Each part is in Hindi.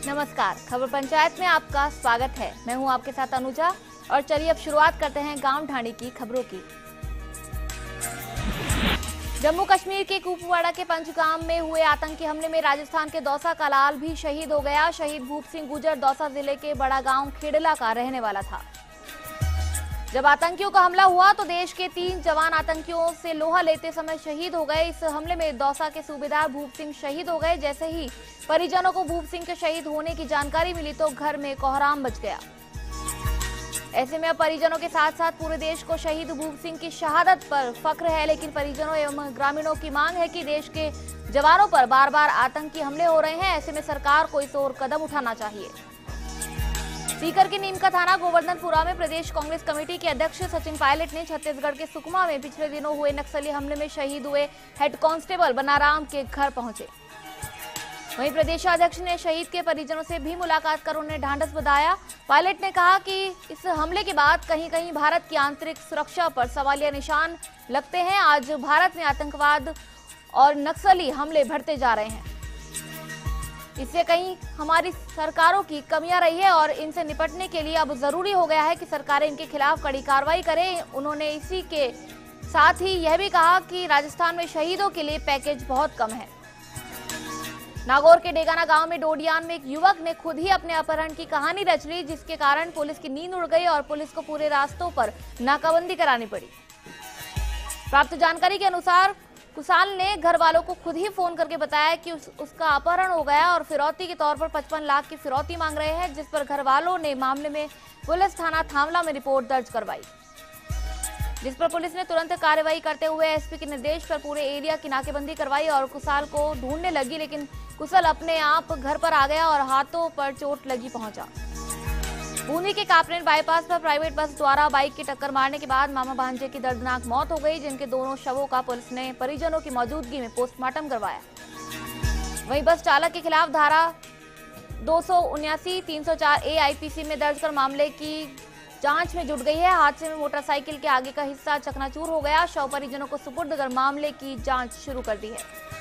नमस्कार, खबर पंचायत में आपका स्वागत है। मैं हूं आपके साथ अनुजा और चलिए अब शुरुआत करते हैं गांव ढाणी की खबरों की। जम्मू कश्मीर के कुपवाड़ा के पंचगाम में हुए आतंकी हमले में राजस्थान के दौसा का लाल भी शहीद हो गया। शहीद भूप सिंह गुर्जर दौसा जिले के बड़ा गांव खेड़ला का रहने वाला था। जब आतंकियों का हमला हुआ तो देश के 3 जवान आतंकियों से लोहा लेते समय शहीद हो गए। इस हमले में दौसा के सूबेदार भूप सिंह शहीद हो गए। जैसे ही परिजनों को भूप सिंह के शहीद होने की जानकारी मिली तो घर में कोहराम मच गया। ऐसे में अब परिजनों के साथ साथ पूरे देश को शहीद भूप सिंह की शहादत पर फख्र है, लेकिन परिजनों एवं ग्रामीणों की मांग है कि देश के जवानों पर बार बार आतंकी हमले हो रहे हैं। ऐसे में सरकार को इस ओर कदम उठाना चाहिए। सीकर के नीमका थाना गोवर्धनपुरा में प्रदेश कांग्रेस कमेटी के अध्यक्ष सचिन पायलट ने छत्तीसगढ़ के सुकमा में पिछले दिनों हुए नक्सली हमले में शहीद हुए हेड कांस्टेबल बनाराम के घर पहुंचे। वहीं प्रदेशाध्यक्ष ने शहीद के परिजनों से भी मुलाकात कर उन्हें ढांढस बंधाया। पायलट ने कहा कि इस हमले के बाद कहीं कहीं भारत की आंतरिक सुरक्षा पर सवालिया निशान लगते हैं। आज भारत में आतंकवाद और नक्सली हमले बढ़ते जा रहे हैं। इससे कहीं हमारी सरकारों की कमियां रही है और इनसे निपटने के लिए अब जरूरी हो गया है कि सरकारें इनके खिलाफ कड़ी कार्रवाई करें। उन्होंने इसी के साथ ही यह भी कहा कि राजस्थान में शहीदों के लिए पैकेज बहुत कम है। नागौर के डेगाना गांव में डोडियान में एक युवक ने खुद ही अपने अपहरण की कहानी रच ली, जिसके कारण पुलिस की नींद उड़ गई और पुलिस को पूरे रास्तों पर नाकाबंदी करानी पड़ी। प्राप्त जानकारी के अनुसार कुशाल ने घर वालों को खुद ही फोन करके बताया कि उसका अपहरण हो गया और फिरौती के तौर पर 55 लाख की फिरौती मांग रहे हैं, जिस पर घर वालों ने मामले में पुलिस थाना थामला में रिपोर्ट दर्ज करवाई, जिस पर पुलिस ने तुरंत कार्रवाई करते हुए एसपी के निर्देश पर पूरे एरिया की नाकेबंदी करवाई और कुशाल को ढूंढने लगी, लेकिन कुशल अपने आप घर पर आ गया और हाथों पर चोट लगी पहुंचा। बूंदी के कापरेन बाईपास पर प्राइवेट बस द्वारा बाइक की टक्कर मारने के बाद मामा भांजे की दर्दनाक मौत हो गई, जिनके दोनों शवों का पुलिस ने परिजनों की मौजूदगी में पोस्टमार्टम करवाया। वहीं बस चालक के खिलाफ धारा 279, 304 ए आईपीसी में दर्ज कर मामले की जांच में जुट गई है। हादसे में मोटरसाइकिल के आगे का हिस्सा चकनाचूर हो गया। शव परिजनों को सुपुर्द कर मामले की जांच शुरू कर दी है।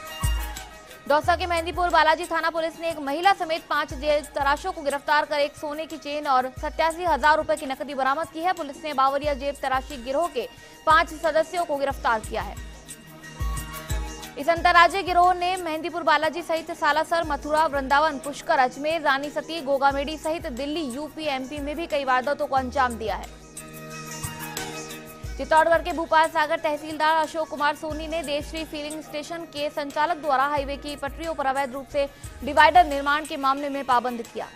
दौसा के मेहंदीपुर बालाजी थाना पुलिस ने एक महिला समेत 5 जेल तराशों को गिरफ्तार कर एक सोने की चेन और 87,000 रुपए की नकदी बरामद की है। पुलिस ने बावरिया जेब तराशी गिरोह के 5 सदस्यों को गिरफ्तार किया है। इस अंतर्राज्यीय गिरोह ने मेहंदीपुर बालाजी सहित सालासर, मथुरा, वृंदावन, पुष्कर, अजमेर, रानी सती, गोगामेडी सहित दिल्ली, यूपी, एमपी में भी कई वारदातों को अंजाम दिया है। चित्तौड़गढ़ के भूपाल सागर तहसीलदार अशोक कुमार सोनी ने देशश्री फिलिंग स्टेशन के संचालक द्वारा हाईवे की पटरियों पर अवैध रूप से डिवाइडर निर्माण के मामले में पाबंद किया।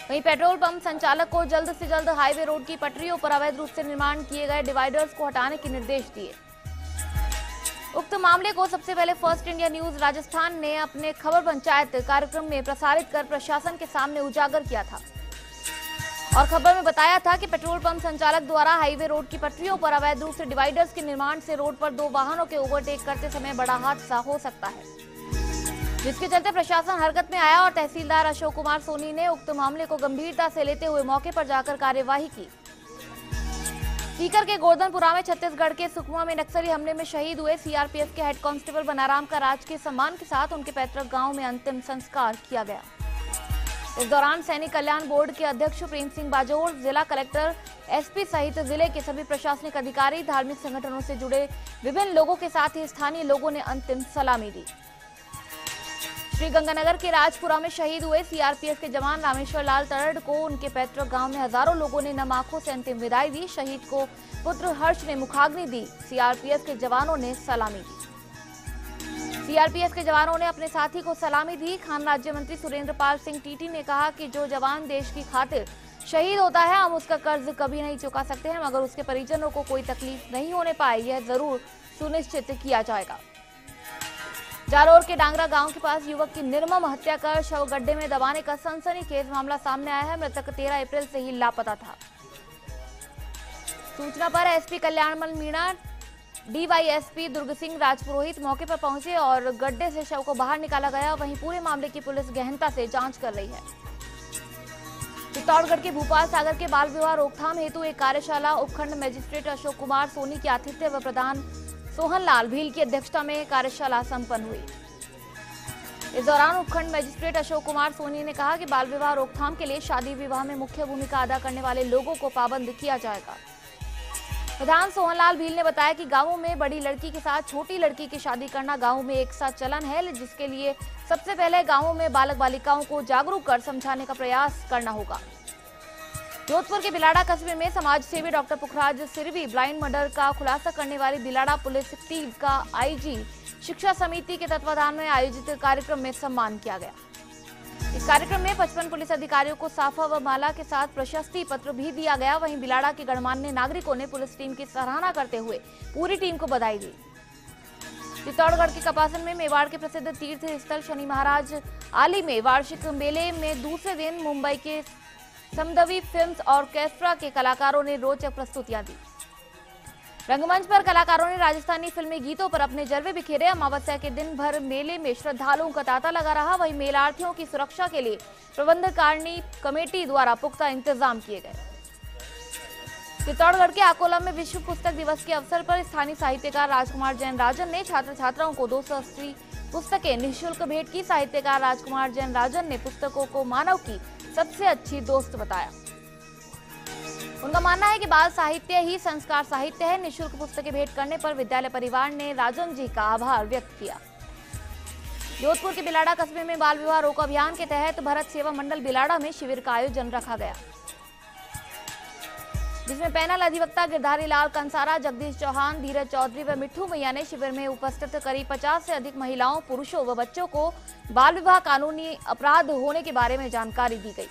वहीं पेट्रोल पंप संचालक को जल्द से जल्द हाईवे रोड की पटरियों पर अवैध रूप से निर्माण किए गए डिवाइडर्स को हटाने के निर्देश दिए। उक्त मामले को सबसे पहले फर्स्ट इंडिया न्यूज राजस्थान ने अपने खबर पंचायत कार्यक्रम में प्रसारित कर प्रशासन के सामने उजागर किया था और खबर में बताया था कि पेट्रोल पंप संचालक द्वारा हाईवे रोड की पटरियों पर अवैध रूप से डिवाइडर्स के निर्माण से रोड पर 2 वाहनों के ओवरटेक करते समय बड़ा हादसा हो सकता है, जिसके चलते प्रशासन हरकत में आया और तहसीलदार अशोक कुमार सोनी ने उक्त मामले को गंभीरता से लेते हुए मौके पर जाकर कार्यवाही की। सीकर के गोवर्धनपुरा में छत्तीसगढ़ के सुकमा में नक्सली हमले में शहीद हुए सीआरपीएफ के हेड कांस्टेबल बनाराम का राजकीय सम्मान के साथ उनके पैतृक गांव में अंतिम संस्कार किया गया। इस दौरान सैनिक कल्याण बोर्ड के अध्यक्ष प्रेम सिंह बाजोर, जिला कलेक्टर, एसपी सहित जिले के सभी प्रशासनिक अधिकारी, धार्मिक संगठनों से जुड़े विभिन्न लोगों के साथ ही स्थानीय लोगों ने अंतिम सलामी दी। श्रीगंगानगर के राजपुरा में शहीद हुए सीआरपीएफ के जवान रामेश्वर लाल तरड़ को उनके पैतृक गांव में हजारों लोगों ने नम आंखों से अंतिम विदाई दी। शहीद को पुत्र हर्ष ने मुखाग्नि दी। सीआरपीएफ के जवानों ने सलामी दी। सीआरपीएफ के जवानों ने अपने साथी को सलामी दी। खान राज्य मंत्री सुरेंद्र पाल सिंह टीटी ने कहा कि जो जवान देश की खातिर शहीद होता है, हम उसका कर्ज कभी नहीं चुका सकते हैं, मगर उसके परिजनों को कोई तकलीफ नहीं होने पाए, यह जरूर सुनिश्चित किया जाएगा। जालोर के डांगरा गांव के पास युवक की निर्मम हत्या कर शव गड्ढे में दबाने का सनसनीखेज मामला सामने आया है। मृतक 13 अप्रैल से ही लापता था। सूचना पर एसपी कल्याणमल मीणा, डीवाईएसपी दुर्ग सिंह राजपुरोहित मौके पर पहुंचे और गड्ढे से शव को बाहर निकाला गया। वहीं पूरे मामले की पुलिस गहनता से जांच कर रही है। चित्तौड़गढ़ के भूपाल सागर के बाल विवाह रोकथाम हेतु एक कार्यशाला उपखंड मजिस्ट्रेट अशोक कुमार सोनी के आतिथ्य व प्रधान सोहन लाल भील की अध्यक्षता में कार्यशाला संपन्न हुई। इस दौरान उपखंड मजिस्ट्रेट अशोक कुमार सोनी ने कहा कि बाल विवाह रोकथाम के लिए शादी विवाह में मुख्य भूमिका अदा करने वाले लोगों को पाबंद किया जाएगा। प्रधान सोहनलाल भील ने बताया कि गांवों में बड़ी लड़की के साथ छोटी लड़की की शादी करना गांवों में एक साथ चलन है, जिसके लिए सबसे पहले गांवों में बालक बालिकाओं को जागरूक कर समझाने का प्रयास करना होगा। जोधपुर के बिलाड़ा कस्बे में समाज सेवी डॉक्टर पुखराज सिरवी ब्लाइंड मर्डर का खुलासा करने वाली बिलाड़ा पुलिस टीम का आईजी शिक्षा समिति के तत्वाधान में आयोजित कार्यक्रम में सम्मान किया गया। इस कार्यक्रम में 55 पुलिस अधिकारियों को साफा व माला के साथ प्रशस्ति पत्र भी दिया गया। वहीं बिलाड़ा के गणमान्य नागरिकों ने पुलिस टीम की सराहना करते हुए पूरी टीम को बधाई दी। चित्तौड़गढ़ के कपासन में मेवाड़ के प्रसिद्ध तीर्थ स्थल शनि महाराज आली में वार्षिक मेले में दूसरे दिन मुंबई के समदवी फिल्म्स ऑर्केस्ट्रा के कलाकारों ने रोचक प्रस्तुतियां दी। रंगमंच पर कलाकारों ने राजस्थानी फिल्मी गीतों पर अपने जलवे बिखेरे। अमावस्या के दिन भर मेले में श्रद्धालुओं का तांता लगा रहा। वहीं मेलार्थियों की सुरक्षा के लिए प्रबंधकारिणी कमेटी द्वारा पुख्ता इंतजाम किए गए। चित्तौड़गढ़ के आकोला में विश्व पुस्तक दिवस के अवसर पर स्थानीय साहित्यकार राजकुमार जैन राजन ने छात्र छात्राओं को 280 पुस्तकें निःशुल्क भेंट की। साहित्यकार राजकुमार जैन राजन ने पुस्तकों को मानव की सबसे अच्छी दोस्त बताया। उनका मानना है कि बाल साहित्य ही संस्कार साहित्य है। निःशुल्क पुस्तकें भेंट करने पर विद्यालय परिवार ने राजन जी का आभार व्यक्त किया। जोधपुर के बिलाड़ा कस्बे में बाल विवाह रोको अभियान के तहत भरत सेवा मंडल बिलाड़ा में शिविर का आयोजन रखा गया, जिसमें पैनल अधिवक्ता गिरधारी लाल कंसारा, जगदीश चौहान, धीरज चौधरी व मिट्ठू मैया ने शिविर में उपस्थित करीब 50 से अधिक महिलाओं, पुरुषों व बच्चों को बाल विवाह कानूनी अपराध होने के बारे में जानकारी दी गई।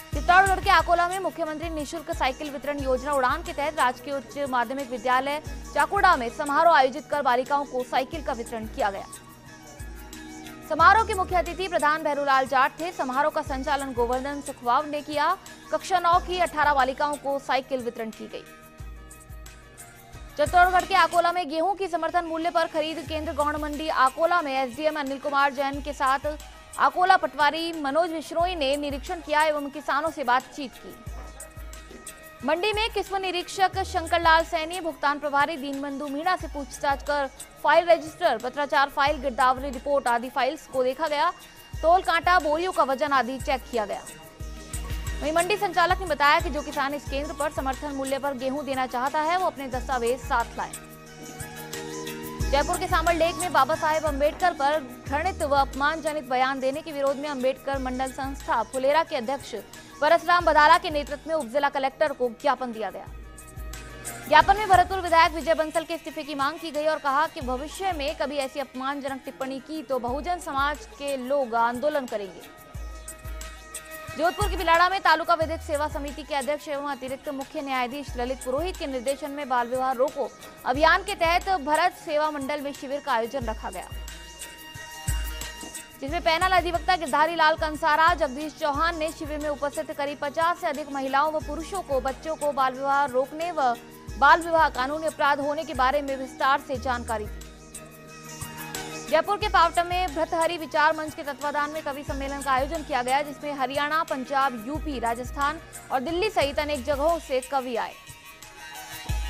चित्तौड़गढ़ के आकोला में मुख्यमंत्री निःशुल्क साइकिल वितरण योजना उड़ान के तहत राजकीय उच्च माध्यमिक विद्यालय चाकुड़ा में समारोह आयोजित कर बालिकाओं को साइकिल का वितरण किया गया। समारोह के मुख्य अतिथि प्रधान भैरूलाल जाट थे। समारोह का संचालन गोवर्धन सुखवाव ने किया। कक्षा 9 की 18 बालिकाओं को साइकिल वितरण की गई। चित्तौड़गढ़ के आकोला में गेहूं की समर्थन मूल्य पर खरीद केंद्र गौड़ मंडी आकोला में एसडीएम अनिल कुमार जैन के साथ आकोला पटवारी मनोज विश्नोई ने निरीक्षण किया एवं किसानों से बातचीत की। मंडी में किस्म निरीक्षक शंकरलाल सैनी, भुगतान प्रभारी दीनबंधु मीणा से पूछताछ कर फाइल रजिस्टर, पत्राचार फाइल, गिरदावरी रिपोर्ट आदि फाइल्स को देखा गया। तोल कांटा, बोरियों का वजन आदि चेक किया गया। वहीं मंडी संचालक ने बताया कि जो किसान इस केंद्र पर समर्थन मूल्य पर गेहूं देना चाहता है वो अपने दस्तावेज साथ लाए। जयपुर के सांबर लेक में बाबा साहेब अम्बेडकर पर घृणित व अपमानजनित बयान देने के विरोध में अम्बेडकर मंडल संस्था फुलेरा के अध्यक्ष परसराम बदाला के नेतृत्व में उप जिला कलेक्टर को ज्ञापन दिया गया। ज्ञापन में भरतपुर विधायक विजय बंसल के इस्तीफे की मांग की गई और कहा कि भविष्य में कभी ऐसी अपमानजनक टिप्पणी की तो बहुजन समाज के लोग आंदोलन करेंगे। जोधपुर के बिलाड़ा में तालुका विधिक सेवा समिति के अध्यक्ष एवं अतिरिक्त मुख्य न्यायाधीश ललित पुरोहित के निर्देशन में बाल विवाह रोको अभियान के तहत भरत सेवा मंडल में शिविर का आयोजन रखा गया, जिसमें पैनल अधिवक्ता गिरधारी लाल कंसारा, जगदीश चौहान ने शिविर में उपस्थित करीब 50 से अधिक महिलाओं व पुरुषों को बच्चों को बाल विवाह रोकने व बाल विवाह कानूनी अपराध होने के बारे में विस्तार से जानकारी दी। जयपुर के पावटा में भ्रतहरि विचार मंच के तत्वाधान में कवि सम्मेलन का आयोजन किया गया, जिसमें हरियाणा, पंजाब, यूपी, राजस्थान और दिल्ली सहित अनेक जगहों से कवि आए।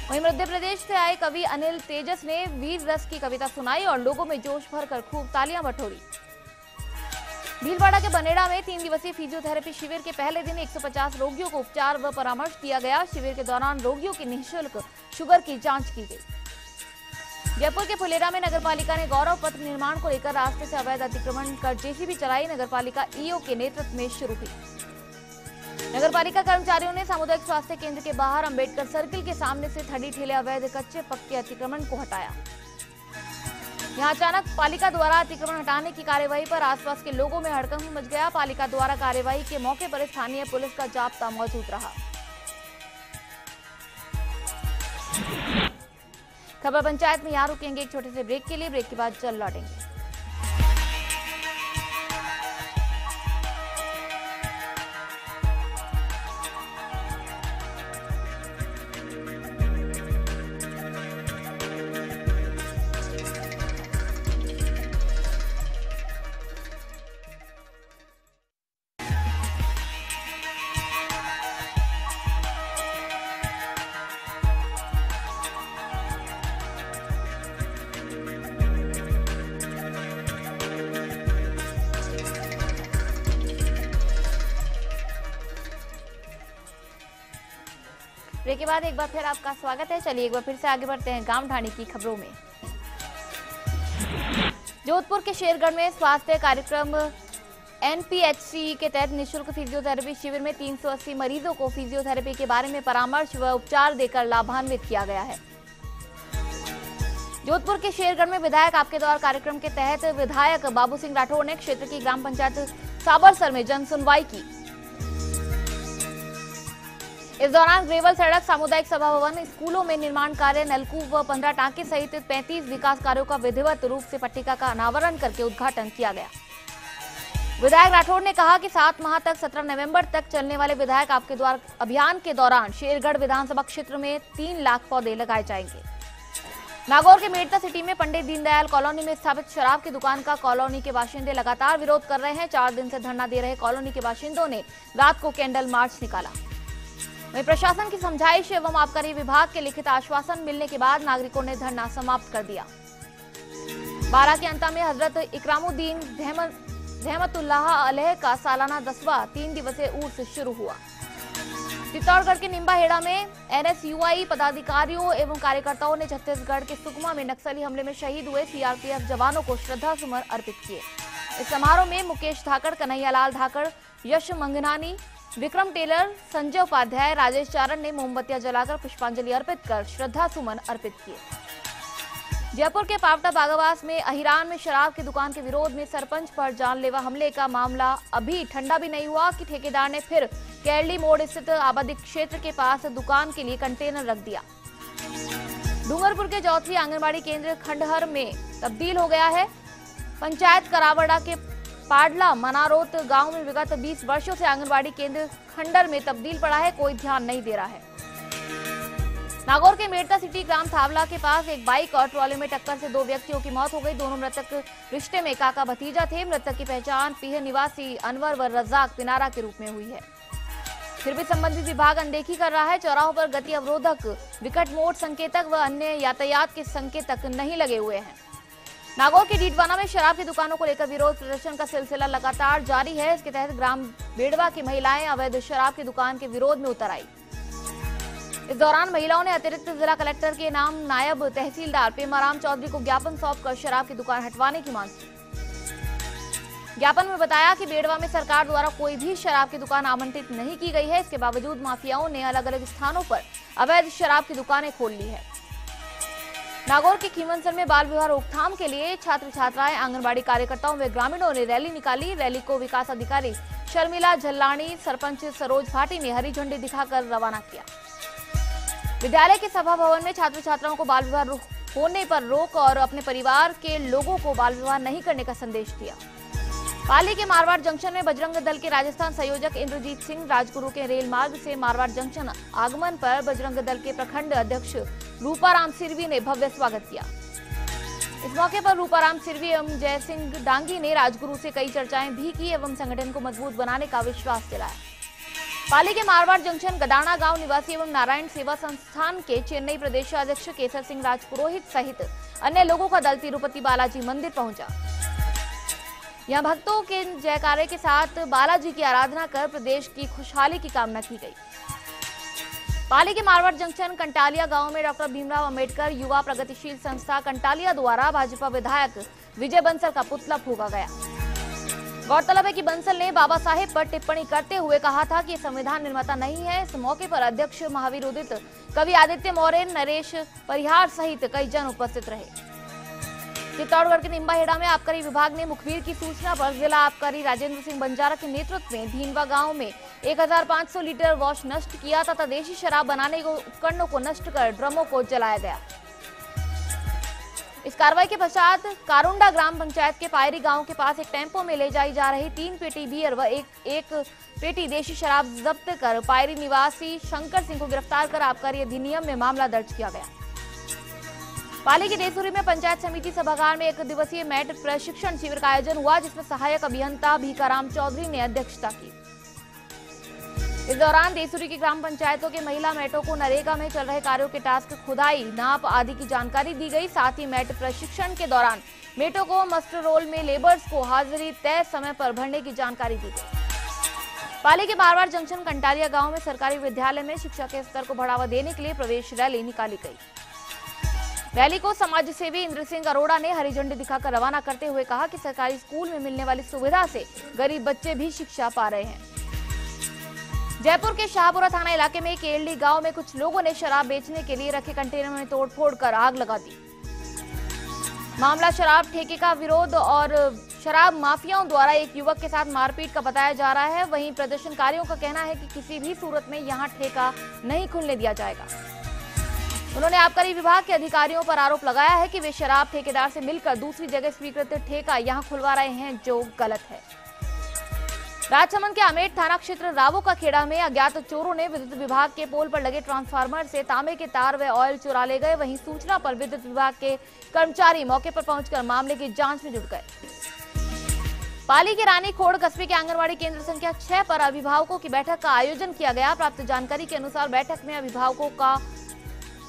वहीं मध्य प्रदेश से आए कवि अनिल तेजस ने वीर रस की कविता सुनाई और लोगों में जोश भरकर खूब तालियां बटोरी। भीलवाड़ा के बनेड़ा में 3 दिवसीय फिजियोथेरेपी शिविर के पहले दिन 150 रोगियों को उपचार व परामर्श दिया गया। शिविर के दौरान रोगियों की निःशुल्क शुगर की जांच की गई। जयपुर के फुलेरा में नगरपालिका ने गौरव पथ निर्माण को लेकर रास्ते से अवैध अतिक्रमण कर जेसीबी चलाई नगरपालिका ईओ के नेतृत्व में शुरू हुई। नगरपालिका कर्मचारियों ने सामुदायिक स्वास्थ्य केंद्र के बाहर अंबेडकर सर्किल के सामने से थड़ी ठेले अवैध कच्चे पक्के अतिक्रमण को हटाया। यहां अचानक पालिका द्वारा अतिक्रमण हटाने की कार्यवाही पर आसपास के लोगों में हड़कंप मच गया। पालिका द्वारा कार्यवाही के मौके पर स्थानीय पुलिस का जाब्ता मौजूद रहा। खबर पंचायत में यहां रुकेंगे एक छोटे से ब्रेक के लिए। ब्रेक के बाद जल्द लौटेंगे। ब्रेक के बाद एक बार फिर आपका स्वागत है। चलिए एक बार फिर से आगे बढ़ते हैं गांव ढाणी की खबरों में। जोधपुर के शेरगढ़ में स्वास्थ्य कार्यक्रम एनपीएचसी के तहत निःशुल्क फिजियोथेरेपी शिविर में 380 मरीजों को फिजियोथेरेपी के बारे में परामर्श व उपचार देकर लाभान्वित किया गया है। जोधपुर के शेरगढ़ में विधायक आपके द्वार कार्यक्रम के तहत विधायक बाबू सिंह राठौर ने क्षेत्र की ग्राम पंचायत साबरसर में जन सुनवाई की। इस दौरान ग्रेवल सड़क, सामुदायिक सभा भवन, स्कूलों में निर्माण कार्य, नलकूप व 15 टांके सहित 35 विकास कार्यों का विधिवत रूप से पट्टिका का अनावरण करके उद्घाटन किया गया। विधायक राठौर ने कहा कि 7 माह तक 17 नवंबर तक चलने वाले विधायक आपके द्वार अभियान के दौरान शेरगढ़ विधानसभा क्षेत्र में 3 लाख पौधे लगाए जाएंगे। नागौर के मेड़ता सिटी में पंडित दीनदयाल कॉलोनी में स्थापित शराब की दुकान का कॉलोनी के बाशिंदे लगातार विरोध कर रहे हैं। 4 दिन से धरना दे रहे कॉलोनी के बाशिंदों ने रात को कैंडल मार्च निकाला। वहीं प्रशासन की समझाइश एवं आबकारी विभाग के लिखित आश्वासन मिलने के बाद नागरिकों ने धरना समाप्त कर दिया। बारा के अंता में हजरत इकरामुद्दीन रहमतुल्लाह अलैह का सालाना 10वां 3 दिवसीय उर्स शुरू हुआ। चित्तौड़गढ़ के निम्बाहेड़ा में एनएसयूआई पदाधिकारियों एवं कार्यकर्ताओं ने छत्तीसगढ़ के सुकमा में नक्सली हमले में शहीद हुए सीआरपीएफ जवानों को श्रद्धा सुमन अर्पित किए। इस समारोह में मुकेश धाकड़, कन्हैयालाल धाकड़, यश मंगनानी, विक्रम टेलर, संजय उपाध्याय, राजेश चारण ने मोमबत्तियां जलाकर पुष्पांजलि अर्पित कर श्रद्धा सुमन अर्पित किए। जयपुर के पावटा बागावास में अहिरान में शराब की दुकान के विरोध में सरपंच पर जानलेवा हमले का मामला अभी ठंडा भी नहीं हुआ कि ठेकेदार ने फिर कैरली मोड़ स्थित आबादी क्षेत्र के पास दुकान के लिए कंटेनर रख दिया। डूंगरपुर के चौथी आंगनबाड़ी केंद्र खंडहर में तब्दील हो गया है। पंचायत करावड़ा के पाडला मनारोत गांव में विगत 20 वर्षों से आंगनबाड़ी केंद्र खंडहर में तब्दील पड़ा है, कोई ध्यान नहीं दे रहा है। नागौर के मेड़ता सिटी ग्राम थावला के पास एक बाइक और ट्रॉले में टक्कर से 2 व्यक्तियों की मौत हो गई। दोनों मृतक रिश्ते में काका भतीजा थे। मृतक की पहचान पीह निवासी अनवर व रजाक पिनारा के रूप में हुई है। फिर भी संबंधित विभाग अनदेखी कर रहा है। चौराहों पर गति अवरोधक, विकट मोड़ संकेतक व अन्य यातायात के संकेतक नहीं लगे हुए हैं। नागौर के डीडवाना में शराब की दुकानों को लेकर विरोध प्रदर्शन का सिलसिला लगातार जारी है। इसके तहत ग्राम बेड़वा की महिलाएं अवैध शराब की दुकान के विरोध में उतर आई। इस दौरान महिलाओं ने अतिरिक्त जिला कलेक्टर के नाम नायब तहसीलदार पेमाराम चौधरी को ज्ञापन सौंपकर शराब की दुकान हटवाने की मांग की। ज्ञापन में बताया कि बेड़वा में सरकार द्वारा कोई भी शराब की दुकान आवंटित नहीं की गई है। इसके बावजूद माफियाओं ने अलग अलग स्थानों पर अवैध शराब की दुकानें खोल ली है। नागौर के खीमनसर में बाल विवाह रोकथाम के लिए छात्र छात्राएं, आंगनबाड़ी कार्यकर्ताओं व ग्रामीणों ने रैली निकाली। रैली को विकास अधिकारी शर्मिला झल्लानी, सरपंच सरोज भाटी ने हरी झंडी दिखाकर रवाना किया। विद्यालय के सभा भवन में छात्र छात्राओं को बाल विवाह होने पर रोक और अपने परिवार के लोगों को बाल विवाह नहीं करने का संदेश दिया। पाली के मारवाड़ जंक्शन में बजरंग दल के राजस्थान संयोजक इंद्रजीत सिंह राजगुरु के रेल मार्ग से मारवाड़ जंक्शन आगमन पर बजरंग दल के प्रखंड अध्यक्ष रूपाराम सिरवी ने भव्य स्वागत किया। इस मौके पर रूपाराम सिरवी एवं जय सिंह डांगी ने राजगुरु से कई चर्चाएं भी की एवं संगठन को मजबूत बनाने का विश्वास दिलाया। पाली के मारवाड़ जंक्शन गदाना गांव निवासी एवं नारायण सेवा संस्थान के चेन्नई प्रदेश अध्यक्ष केसर सिंह राजपुरोहित सहित अन्य लोगों का दल तिरुपति बालाजी मंदिर पहुंचा। यहां भक्तों के जयकारे के साथ बालाजी की आराधना कर प्रदेश की खुशहाली की कामना की गई। पाली के मारवाड़ जंक्शन कंटालिया गांव में डॉक्टर भीमराव अंबेडकर युवा प्रगतिशील संस्था कंटालिया द्वारा भाजपा विधायक विजय बंसल का पुतला फूंका गया। गौरतलब है कि बंसल ने बाबा साहेब पर टिप्पणी करते हुए कहा था कि संविधान निर्माता नहीं है। इस मौके पर अध्यक्ष महावीर उदित, कवि आदित्य मौर्य, नरेश परिहार सहित कई जन उपस्थित रहे। चित्तौड़गढ़ के निम्बाहेड़ा में आबकारी विभाग ने मुखबिर की सूचना पर जिला आबकारी राजेंद्र सिंह बंजारा के नेतृत्व में भीनवा गांव में 1500 लीटर वॉश नष्ट किया तथा देशी शराब बनाने के उपकरणों को नष्ट कर ड्रमों को जलाया गया। इस कार्रवाई के पश्चात कारुंडा ग्राम पंचायत के पायरी गांव के पास एक टेम्पो में ले जाई जा रही 3 पेटी बियर व एक पेटी देशी शराब जब्त कर पायरी निवासी शंकर सिंह को गिरफ्तार कर आबकारी अधिनियम में मामला दर्ज किया गया। पाली के देसुरी में पंचायत समिति सभागार में 1 दिवसीय मैट प्रशिक्षण शिविर का आयोजन हुआ, जिसमें सहायक अभियंता भीकाराम चौधरी ने अध्यक्षता की। इस दौरान देसुरी की ग्राम पंचायतों के महिला मैटों को नरेगा में चल रहे कार्यों के टास्क, खुदाई, नाप आदि की जानकारी दी गई। साथ ही मैट प्रशिक्षण के दौरान मेटों को मस्टर रोल में लेबर्स को हाजिरी तय समय पर भरने की जानकारी दी गई। पाली के बारवार जंक्शन कंटालिया गांव में सरकारी विद्यालय में शिक्षा के स्तर को बढ़ावा देने के लिए प्रवेश रैली निकाली गई। रैली को समाज सेवी इंद्र सिंह अरोड़ा ने हरी झंडी दिखाकर रवाना करते हुए कहा कि सरकारी स्कूल में मिलने वाली सुविधा से गरीब बच्चे भी शिक्षा पा रहे हैं। जयपुर के शाहपुरा थाना इलाके में केरली गांव में कुछ लोगों ने शराब बेचने के लिए रखे कंटेनर में तोड़फोड़ कर आग लगा दी। मामला शराब ठेके का विरोध और शराब माफियाओं द्वारा एक युवक के साथ मारपीट का बताया जा रहा है। वहीं प्रदर्शनकारियों का कहना है कि किसी भी सूरत में यहां ठेका नहीं खुलने दिया जाएगा। उन्होंने आबकारी विभाग के अधिकारियों पर आरोप लगाया है कि वे शराब ठेकेदार से मिलकर दूसरी जगह स्वीकृत ठेका यहां खुलवा रहे हैं, जो गलत है। राजसमंद के आमेट थाना क्षेत्र रावो का खेड़ा में अज्ञात चोरों ने विद्युत विभाग के पोल पर लगे ट्रांसफार्मर से तांबे के तार व ऑयल चुरा ले गए। वहीं सूचना पर विद्युत विभाग के कर्मचारी मौके पर पहुंचकर मामले की जांच में जुट गए। पाली के रानी खोड़ कस्बे के आंगनबाड़ी केंद्र संख्या 6 पर अभिभावकों की बैठक का आयोजन किया गया। प्राप्त जानकारी के अनुसार बैठक में अभिभावकों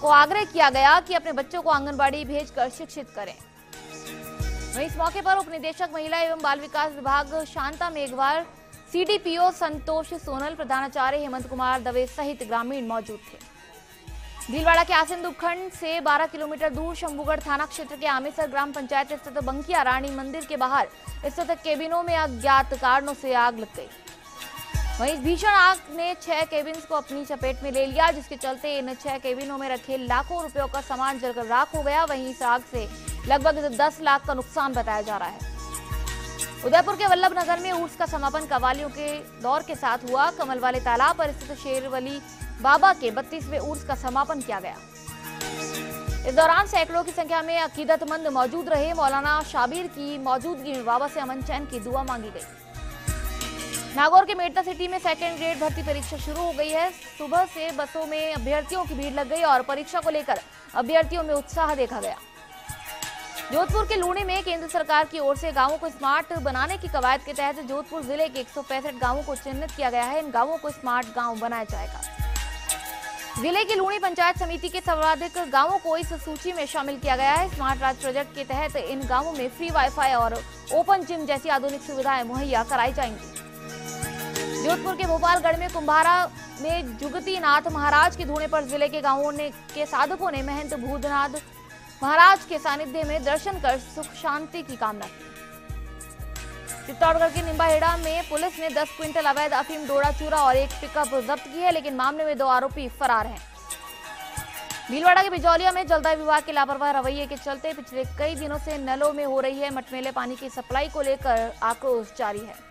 को आग्रह किया गया कि अपने बच्चों को आंगनबाड़ी भेजकर शिक्षित करें। वहीं इस मौके पर उप निदेशक महिला एवं बाल विकास विभाग शांता मेघवाल, सीडीपीओ संतोष सोनल, प्रधानाचार्य हेमंत कुमार दवे सहित ग्रामीण मौजूद थे। भीलवाड़ा के आसिंद उपखंड से 12 किलोमीटर दूर शंभूगढ़ थाना क्षेत्र के आमेसर ग्राम पंचायत स्थित बंकिया रानी मंदिर के बाहर स्थित केबिनों में अज्ञात कारणों से आग लग गई। वहीं इस भीषण आग ने 6 केबिन्स को अपनी चपेट में ले लिया, जिसके चलते इन 6 केबिनों में रखे लाखों रुपयों का सामान जलकर राख हो गया। वहीं इस आग से लगभग 10 लाख का नुकसान बताया जा रहा है। उदयपुर के वल्लभ नगर में उर्स का समापन कव्वालियों के दौर के साथ हुआ। कमल वाले तालाब पर स्थित शेरवली बाबा के 32वें उर्स का समापन किया गया। इस दौरान सैकड़ों की संख्या में अकीदतमंद मौजूद रहे। मौलाना शाबिर की मौजूदगी में बाबा से अमन चैन की दुआ मांगी गई। नागौर के मेड़ता सिटी में सेकेंड ग्रेड भर्ती परीक्षा शुरू हो गई है। सुबह से बसों में अभ्यर्थियों की भीड़ लग गई और परीक्षा को लेकर अभ्यर्थियों में उत्साह देखा गया। जोधपुर के लूणी में केंद्र सरकार की ओर से गांवों को स्मार्ट बनाने की कवायद के तहत जोधपुर जिले के 165 गांवों को चिन्हित किया गया है। इन गांवों को स्मार्ट गांव बनाया जाएगा। जिले की लूणी पंचायत समिति के सर्वाधिक गांवों को इस सूची में शामिल किया गया है। स्मार्ट राज प्रोजेक्ट के तहत इन गांवों में फ्री वाईफाई और ओपन जिम जैसी आधुनिक सुविधाएं मुहैया कराई जाएंगी। जोधपुर के भोपालगढ़ में कुंभारा में जुगती नाथ महाराज के धूणे पर जिले के गांवों के साधकों ने महंत भूतनाथ महाराज के सानिध्य में दर्शन कर सुख शांति की कामना की। चित्तौड़गढ़ के निम्बाहेड़ा में पुलिस ने 10 क्विंटल अवैध अफीम, डोडा चूरा और एक पिकअप जब्त की है, लेकिन मामले में 2 आरोपी फरार हैं। भीलवाड़ा के बिजौलिया में जलदाय विभाग के लापरवाह रवैये के चलते पिछले कई दिनों से नलों में हो रही है मटमेले पानी की सप्लाई को लेकर आक्रोश जारी है।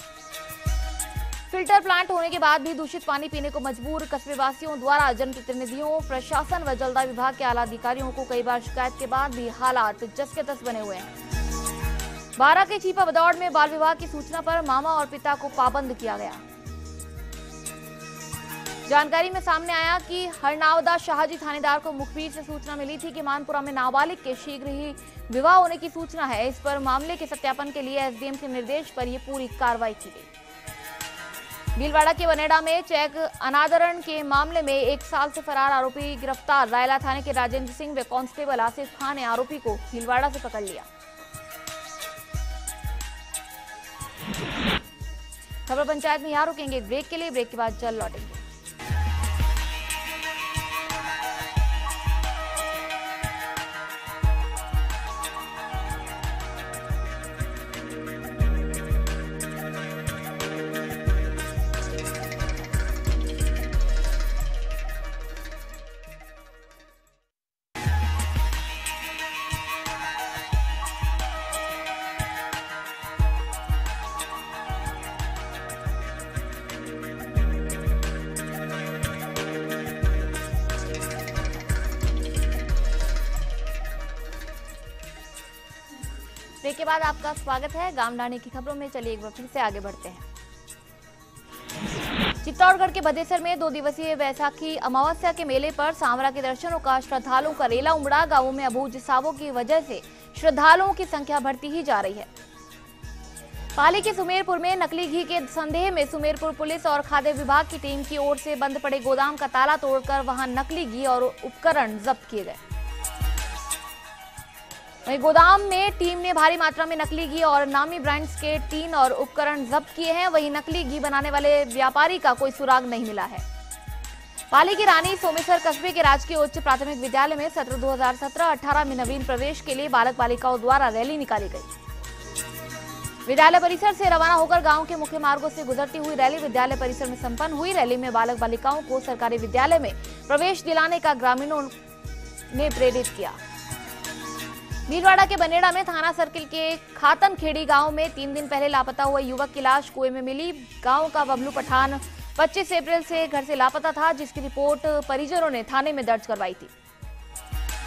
फिल्टर प्लांट होने के बाद भी दूषित पानी पीने को मजबूर कस्बेवासियों द्वारा जनप्रतिनिधियों, प्रशासन व जलदाय विभाग के आला अधिकारियों को कई बार शिकायत के बाद भी हालात जस के तस बने हुए हैं। बारा के चीपा बदौड़ में बाल विवाह की सूचना पर मामा और पिता को पाबंद किया गया। जानकारी में सामने आया कि हरनावदा शाहजी थानेदार को मुखबिर से सूचना मिली थी कि मानपुरा में नाबालिग के शीघ्र ही विवाह होने की सूचना है। इस पर मामले के सत्यापन के लिए एसडीएम के निर्देश पर यह पूरी कार्रवाई की गई। भीलवाड़ा के वनेडा में चेक अनादरण के मामले में 1 साल से फरार आरोपी गिरफ्तार। रायला थाने के राजेंद्र सिंह व कांस्टेबल आसिफ खान ने आरोपी को भीलवाड़ा से पकड़ लिया। खबर पंचायत में यहाँ रुकेंगे ब्रेक के लिए। ब्रेक के बाद जल्द लौटेंगे। ब्रेक के बाद आपका स्वागत है। गामडाणी की खबरों में चलिए एक बार फिर से आगे बढ़ते हैं। चित्तौड़गढ़ के बदेसर में 2 दिवसीय वैसाखी अमावस्या के मेले पर सांवरा के दर्शनों का श्रद्धालुओं का रेला उमड़ा। गांवों में अबूझ सावों की वजह से श्रद्धालुओं की संख्या बढ़ती ही जा रही है। पाली के सुमेरपुर में नकली घी के संदेह में सुमेरपुर पुलिस और खाद्य विभाग की टीम की ओर से बंद पड़े गोदाम का ताला तोड़कर वहां नकली घी और उपकरण जब्त किए गए। वहीं गोदाम में टीम ने भारी मात्रा में नकली घी और नामी ब्रांड्स के टीन और उपकरण जब्त किए हैं। वहीं नकली घी बनाने वाले व्यापारी का कोई सुराग नहीं मिला है। पाली की रानी सोमेश्वर कस्बे के राजकीय उच्च प्राथमिक विद्यालय में सत्र 2017-18 में नवीन प्रवेश के लिए बालक बालिकाओं द्वारा रैली निकाली गई। विद्यालय परिसर से रवाना होकर गांव के मुख्य मार्गों से गुजरती हुई रैली विद्यालय परिसर में संपन्न हुई। रैली में बालक बालिकाओं को सरकारी विद्यालय में प्रवेश दिलाने का ग्रामीणों ने प्रेरित किया। भीलवाड़ा के बनेड़ा में थाना सर्किल के खातनखेड़ी गांव में 3 दिन पहले लापता हुए युवक की लाश कुएं में मिली। गांव का बबलू पठान 25 अप्रैल से घर से लापता था, जिसकी रिपोर्ट परिजनों ने थाने में दर्ज करवाई थी।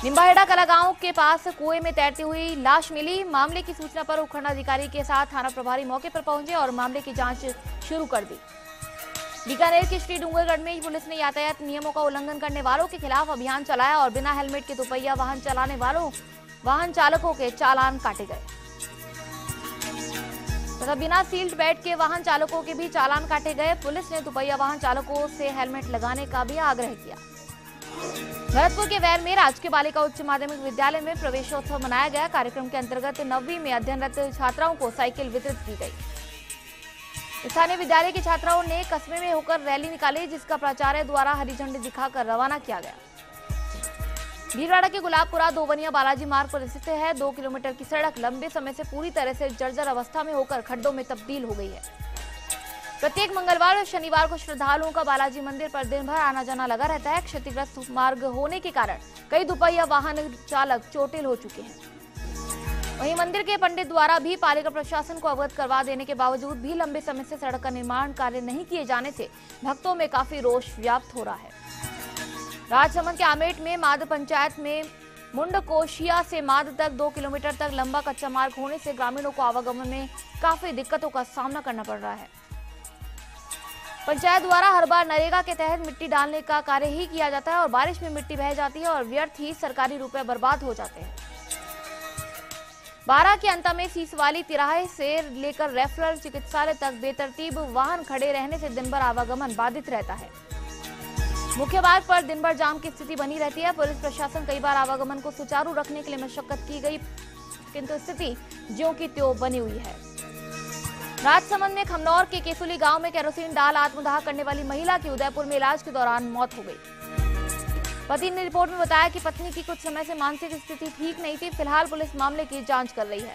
निम्बाहेड़ा कला गांव के पास कुएं में तैरती हुई लाश मिली। मामले की सूचना पर उपखंडाधिकारी के साथ थाना प्रभारी मौके पर पहुंचे और मामले की जांच शुरू कर दी। बीकानेर के श्री डूंगरगढ़ में पुलिस ने यातायात नियमों का उल्लंघन करने वालों के खिलाफ अभियान चलाया और बिना हेलमेट के दोपहिया वाहन चलाने वालों वाहन चालकों के चालान काटे गए तथा बिना सील्ड बेल्ट के वाहन चालकों के भी चालान काटे गए। पुलिस ने दुपहिया वाहन चालकों से हेलमेट लगाने का भी आग्रह किया। भरतपुर के वैर में राजकीय बालिका उच्च माध्यमिक विद्यालय में प्रवेशोत्सव मनाया गया। कार्यक्रम के अंतर्गत 9वीं में अध्ययनरत छात्राओं को साइकिल वितरित की गई। स्थानीय विद्यालय की छात्राओं ने कस्बे में होकर रैली निकाली, जिसका प्राचार्य द्वारा हरी झंडी दिखाकर रवाना किया गया। भीलवाड़ा के गुलाबपुरा दोवनिया बालाजी मार्ग पर स्थित है। 2 किलोमीटर की सड़क लंबे समय से पूरी तरह से जर्जर अवस्था में होकर खड्डों में तब्दील हो गई है। प्रत्येक मंगलवार और शनिवार को श्रद्धालुओं का बालाजी मंदिर पर दिन भर आना जाना लगा रहता है। क्षतिग्रस्त मार्ग होने के कारण कई दुपहिया वाहन चालक चोटिल हो चुके हैं। वहीं मंदिर के पंडित द्वारा भी पालिका प्रशासन को अवगत करवा देने के बावजूद भी लंबे समय से सड़क का निर्माण कार्य नहीं किए जाने से भक्तों में काफी रोष व्याप्त हो रहा है। राजसमंद के आमेट में माद पंचायत में मुंडकोशिया से माद तक 2 किलोमीटर तक लंबा कच्चा मार्ग होने से ग्रामीणों को आवागमन में काफी दिक्कतों का सामना करना पड़ रहा है। पंचायत द्वारा हर बार नरेगा के तहत मिट्टी डालने का कार्य ही किया जाता है और बारिश में मिट्टी बह जाती है और व्यर्थ ही सरकारी रुपए बर्बाद हो जाते हैं। 12 के अंत में सीसवाली तिराहे से लेकर रेफरल चिकित्सालय तक बेतरतीब वाहन खड़े रहने से दिन भर आवागमन बाधित रहता है। मुख्य मार्ग पर दिन भर जाम की स्थिति बनी रहती है। पुलिस प्रशासन कई बार आवागमन को सुचारू रखने के लिए मशक्कत की गई, किंतु स्थिति ज्यों की त्यों बनी हुई है। राजसमंद में खमनौर के केसुली गांव में केरोसिन डाल आत्मदाह करने वाली महिला की उदयपुर में इलाज के दौरान मौत हो गई। पति ने रिपोर्ट में बताया कि पत्नी की कुछ समय से मानसिक स्थिति ठीक नहीं थी। फिलहाल पुलिस मामले की जांच कर रही है।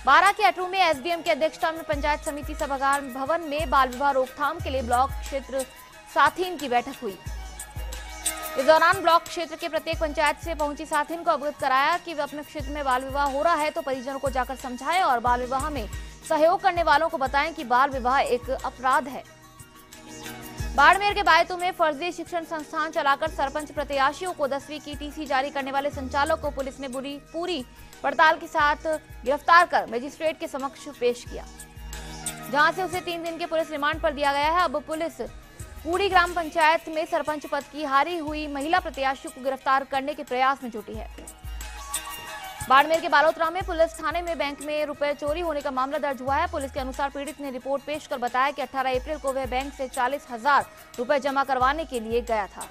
12 के अटरू में एसडीएम की अध्यक्षता में पंचायत समिति सभागार भवन में बाल विवाह रोकथाम के लिए ब्लॉक क्षेत्र साथीन की बैठक हुई। इस दौरान ब्लॉक क्षेत्र के प्रत्येक पंचायत से पहुंची साथीन को अवगत कराया कि वे अपने क्षेत्र में बाल विवाह हो रहा है तो परिजनों को जाकर समझाएं और बाल विवाह में सहयोग करने वालों को बताएं कि बाल विवाह एक अपराध है। बाड़मेर के बायतू में फर्जी शिक्षण संस्थान चलाकर सरपंच प्रत्याशियों को 10वीं की टीसी जारी करने वाले संचालक को पुलिस ने पूरी पड़ताल के साथ गिरफ्तार कर मजिस्ट्रेट के समक्ष पेश किया, जहां से उसे 3 दिन के पुलिस रिमांड पर दिया गया है। अब पुलिस पूरी ग्राम पंचायत में सरपंच पद की हारी हुई महिला प्रत्याशी को गिरफ्तार करने के प्रयास में जुटी है। बाड़मेर के बालोतरा में पुलिस थाने में बैंक में रुपए चोरी होने का मामला दर्ज हुआ है। पुलिस के अनुसार पीड़ित ने रिपोर्ट पेश कर बताया कि 18 अप्रैल को वह बैंक से 40,000 रुपए जमा करवाने के लिए गया था।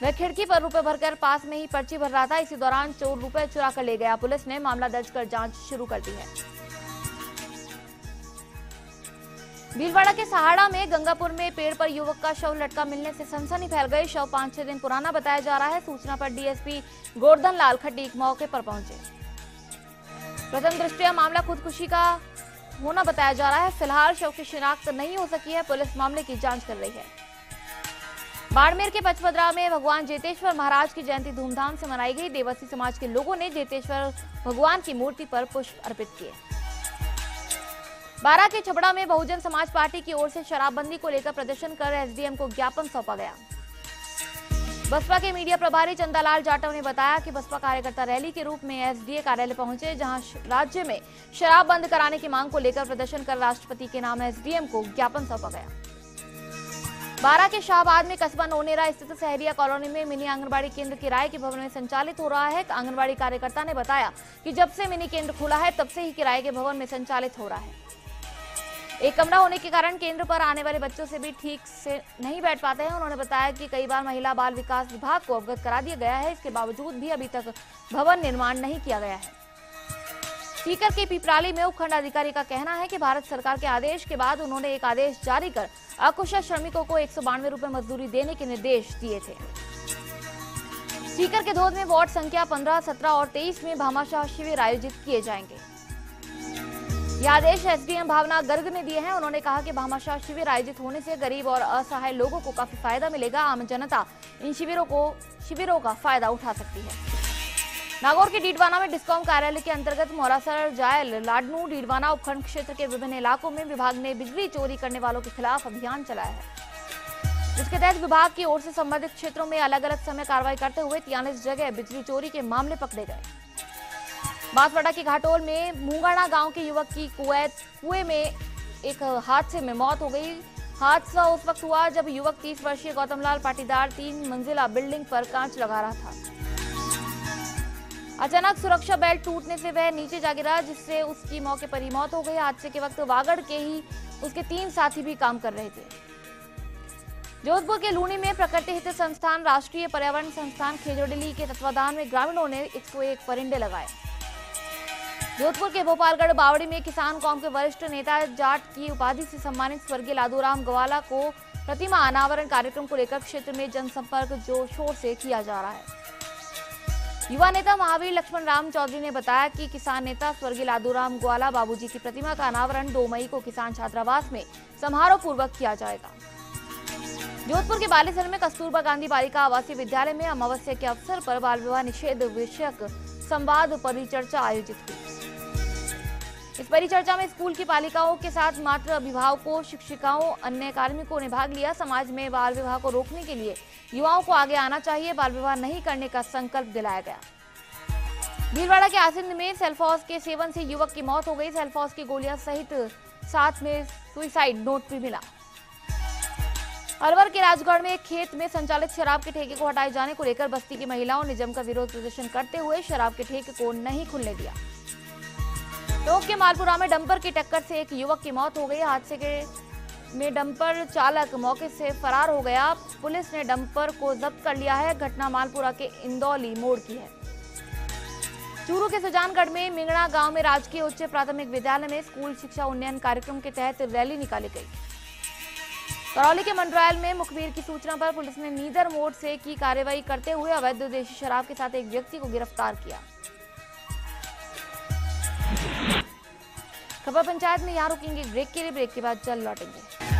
वह खिड़की पर रुपए भरकर पास में ही पर्ची भर रहा था। इसी दौरान चोर रुपए चुरा कर ले गया। पुलिस ने मामला दर्ज कर जांच शुरू कर दी है। भीलवाड़ा के सहाड़ा में गंगापुर में पेड़ पर युवक का शव लटका मिलने से सनसनी फैल गई। शव 5-6 दिन पुराना बताया जा रहा है। सूचना पर डीएसपी गोवर्धन लाल खटीक मौके पर पहुंचे। प्रथम दृष्टया मामला खुदकुशी का होना बताया जा रहा है। फिलहाल शव की शिनाख्त नहीं हो सकी है। पुलिस मामले की जांच कर रही है। बाड़मेर के पचपदरा में भगवान जेतेश्वर महाराज की जयंती धूमधाम से मनाई गई। देवसी समाज के लोगों ने जेतेश्वर भगवान की मूर्ति पर पुष्प अर्पित किए। 12 के छबड़ा में बहुजन समाज पार्टी की ओर से शराबबंदी को लेकर प्रदर्शन कर एसडीएम को ज्ञापन सौंपा गया। बसपा के मीडिया प्रभारी चंदालाल जाटव ने बताया कि बसपा कार्यकर्ता रैली के रूप में एसडीए कार्यालय पहुंचे, जहां राज्य में शराब बंद कराने की मांग को लेकर प्रदर्शन कर राष्ट्रपति के नाम एसडीएम को ज्ञापन सौंपा गया। 12 के शाहबाद में कस्बा नोनेरा स्थित सहरिया कॉलोनी में मिनी आंगनबाड़ी केंद्र किराए के भवन में संचालित हो रहा है। आंगनबाड़ी कार्यकर्ता ने बताया कि जब से मिनी केंद्र खुला है तब से ही किराए के भवन में संचालित हो रहा है। एक कमरा होने के कारण केंद्र पर आने वाले बच्चों से भी ठीक से नहीं बैठ पाते हैं। उन्होंने बताया कि कई बार महिला बाल विकास विभाग को अवगत करा दिया गया है, इसके बावजूद भी अभी तक भवन निर्माण नहीं किया गया है। सीकर के पिपराली में उपखंड अधिकारी का कहना है कि भारत सरकार के आदेश के बाद उन्होंने एक आदेश जारी कर अकुशल श्रमिकों को 192 रुपए मजदूरी देने के निर्देश दिए थे। सीकर के धोद में वार्ड संख्या 15, 17 और 23 में भामाशाह शिविर आयोजित किए जाएंगे। यह आदेश एसडीएम भावना गर्ग ने दिए हैं। उन्होंने कहा कि भामाशाह शिविर आयोजित होने से गरीब और असहाय लोगों को काफी फायदा मिलेगा। आम जनता इन शिविरों का फायदा उठा सकती है। नागौर के डीडवाना में डिस्कॉम कार्यालय के अंतर्गत मोरासर, जायल, लाडनू, डीडवाना उपखंड क्षेत्र के विभिन्न इलाकों में विभाग ने बिजली चोरी करने वालों के खिलाफ अभियान चलाया है, जिसके तहत विभाग की ओर से संबंधित क्षेत्रों में अलग अलग समय कार्रवाई करते हुए 43 जगह बिजली चोरी के मामले पकड़े गए। बांसवाड़ा के घाटोल में मूंगाना गांव के युवक की कुएं में एक हादसे में मौत हो गई। हादसा उस वक्त हुआ जब युवक 30 वर्षीय गौतमलाल पाटीदार 3 मंजिला बिल्डिंग पर कांच लगा रहा था। अचानक सुरक्षा बेल्ट टूटने से वह नीचे जा गिरा, जिससे उसकी मौके पर ही मौत हो गई। हादसे के वक्त वागड़ के ही उसके 3 साथी भी काम कर रहे थे। जोधपुर के लूनी में प्रकृति हित संस्थान राष्ट्रीय पर्यावरण संस्थान खेजड़िली के तत्वाधान में ग्रामीणों ने 101 परिंदे लगाए। जोधपुर के भोपालगढ़ बावड़ी में किसान कौम के वरिष्ठ नेता जाट की उपाधि से सम्मानित स्वर्गीय लादूराम ग्वाला को प्रतिमा अनावरण कार्यक्रम को लेकर क्षेत्र में जनसंपर्क जोर शोर से किया जा रहा है। युवा नेता महावीर लक्ष्मण राम चौधरी ने बताया कि किसान नेता स्वर्गीय लादूराम ग्वाला बाबूजी की प्रतिमा का अनावरण 2 मई को किसान छात्रावास में समारोह पूर्वक किया जाएगा। जोधपुर के बालेसर में कस्तूरबा गांधी बालिका आवासीय विद्यालय में अमावस्या के अवसर पर बाल विवाह निषेध विषयक संवाद परिचर्चा आयोजित हुई। इस परिचर्चा में स्कूल की बालिकाओं के साथ मात्र अभिभावकों, शिक्षिकाओं, अन्य कार्मिकों ने भाग लिया। समाज में बाल विवाह को रोकने के लिए युवाओं को आगे आना चाहिए, बाल विवाह नहीं करने का संकल्प दिलाया गया। भीलवाड़ा के आसिंद में सेल्फॉस के सेवन से युवक की मौत हो गई। सेल्फॉस की गोलियां सहित साथ में सुसाइड नोट भी मिला। अलवर के राजगढ़ में एक खेत में संचालित शराब के ठेके को हटाए जाने को लेकर बस्ती की महिलाओं ने जमकर विरोध प्रदर्शन करते हुए शराब के ठेके को नहीं खुलने दिया। टोंक के मालपुरा में डंपर की टक्कर से एक युवक की मौत हो गई। हादसे में डंपर चालक मौके से फरार हो गया। पुलिस ने डंपर को जब्त कर लिया है। घटना मालपुरा के इंदौली मोड़ की है। चूरू के सुजानगढ़ में मिंगना गांव में राजकीय उच्च प्राथमिक विद्यालय में स्कूल शिक्षा उन्नयन कार्यक्रम के तहत रैली निकाली गई। करौली के मंडरायल में मुखबिर की सूचना पर पुलिस ने नीदर मोड़ से की कार्रवाई करते हुए अवैध देशी शराब के साथ एक व्यक्ति को गिरफ्तार किया। खबर पंचायत में यहाँ रुकेंगे ब्रेक के लिए, ब्रेक के बाद जल्द लौटेंगे।